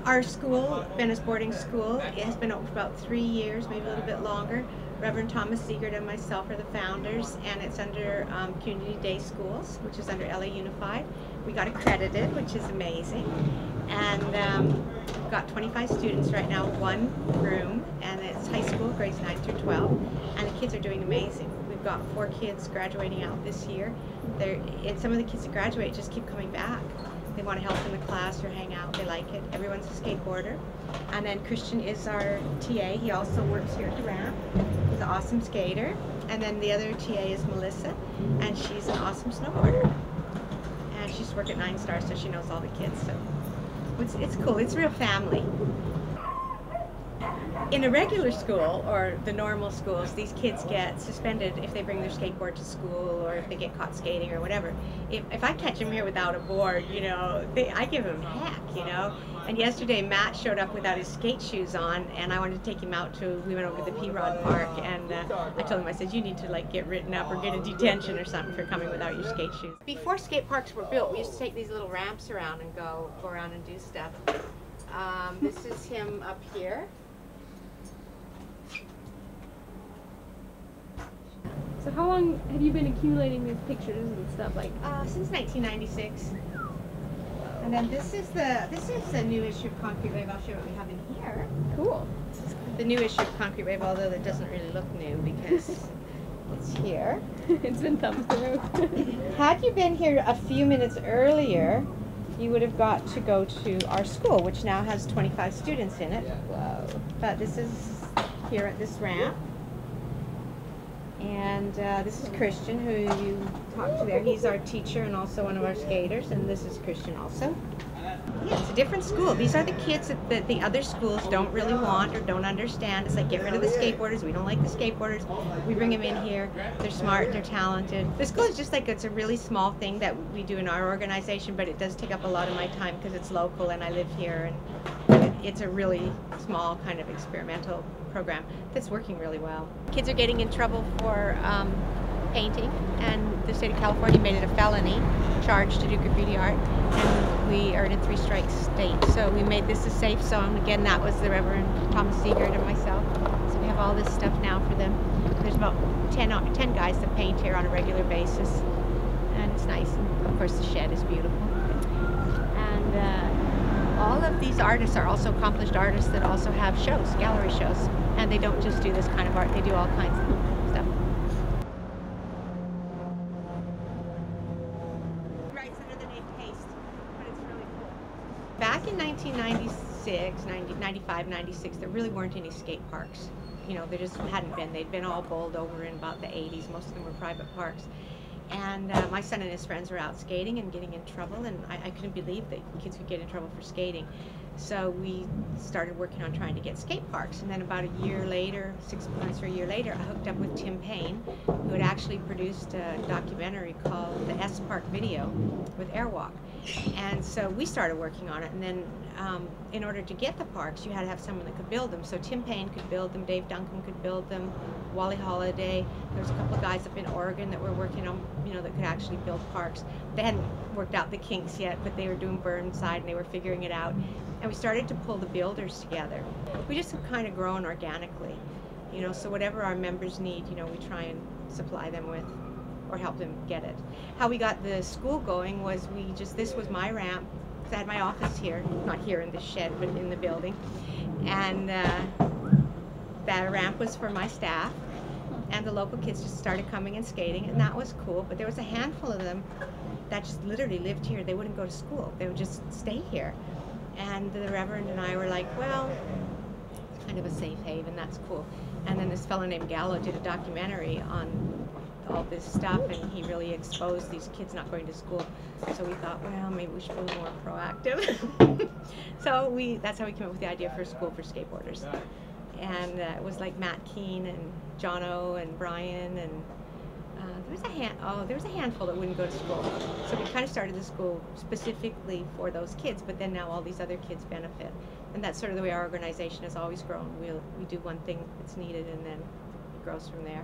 Our school, Venice Boarding School, it has been open for about 3 years, maybe a little bit longer. Reverend Thomas Siegert and myself are the founders, and it's under Community Day Schools, which is under LA Unified. We got accredited, which is amazing. And we've got 25 students right now, one room, and it's high school, grades 9 through 12, and the kids are doing amazing. We've got 4 kids graduating out this year. And some of the kids that graduate just keep coming back. They want to help in the class or hang out. They like it. Everyone's a skateboarder. And then Christian is our TA. He also works here at the ramp. He's an awesome skater. And then the other TA is Melissa, and she's an awesome snowboarder. And she's worked at 9 Stars, so she knows all the kids. So it's cool. It's real family. In a regular school, or the normal schools, these kids get suspended if they bring their skateboard to school, or if they get caught skating or whatever. If I catch them here without a board, you know, I give them heck, you know. And yesterday Matt showed up without his skate shoes on, and I wanted to take him out we went over to the P-Rod Park, and I told him, I said, you need to like get written up or get a detention or something for coming without your skate shoes. Before skate parks were built, we used to take these little ramps around and go around and do stuff. This is him up here. So how long have you been accumulating these pictures and stuff? Like since 1996. And then this is the new issue of Concrete Wave. I'll show you what we have in here. Cool. The new issue of Concrete Wave, although that doesn't really look new because it's here. It's been thumbed through. Had you been here a few minutes earlier, you would have got to go to our school, which now has 25 students in it. Wow. But this is here at this ramp. And this is Christian, who you talked to there. He's our teacher and also one of our skaters, and this is Christian also. Yeah, it's a different school. These are the kids that the other schools don't really want or don't understand. It's like, get rid of the skateboarders. We don't like the skateboarders. We bring them in here. They're smart, they're talented. The school is just like, it's a really small thing that we do in our organization, but it does take up a lot of my time because it's local and I live here, and it's a really small kind of experimental program that's working really well. Kids are getting in trouble for painting, and the state of California made it a felony charge to do graffiti art, and we are in a 3-strike state. So we made this a safe zone. Again, that was the Reverend Thomas Siegert and myself. So we have all this stuff now for them. There's about 10 guys that paint here on a regular basis, and it's nice. And of course the shed is beautiful. And all of these artists are also accomplished artists that also have shows, gallery shows. And they don't just do this kind of art, they do all kinds of stuff. Right under the name Taste, but it's really cool. Back in 1996, 95, 96, there really weren't any skate parks. You know, there just hadn't been. They'd been all bowled over in about the 80s. Most of them were private parks. And my son and his friends were out skating and getting in trouble, and I couldn't believe that kids would get in trouble for skating. So we started working on trying to get skate parks, and then about a year later, 6 months or a year later, I hooked up with Tim Payne, who had actually produced a documentary called The S Park Video with Airwalk. And so we started working on it, and then in order to get the parks, you had to have someone that could build them. So Tim Payne could build them, Dave Duncan could build them, Wally Holiday. There was a couple of guys up in Oregon that were working on, you know, that could actually build parks. They hadn't worked out the kinks yet, but they were doing Burnside and they were figuring it out. And we started to pull the builders together. We just have kind of grown organically, you know, so whatever our members need, you know, we try and supply them with or help them get it. How we got the school going was this was my ramp. I had my office here, not here in the shed, but in the building. And that ramp was for my staff. And the local kids just started coming and skating, and that was cool. But there was a handful of them that just literally lived here. They wouldn't go to school. They would just stay here. And the Reverend and I were like, well, it's kind of a safe haven, that's cool. And then this fellow named Gallo did a documentary on all this stuff, and he really exposed these kids not going to school. So we thought, well, maybe we should be more proactive. So that's how we came up with the idea for a school for skateboarders. And it was like Matt Keane and Jono and Brian, and there was a handful that wouldn't go to school. So we kind of started the school specifically for those kids, but then now all these other kids benefit. And that's sort of the way our organization has always grown. We do one thing that's needed, and then it grows from there.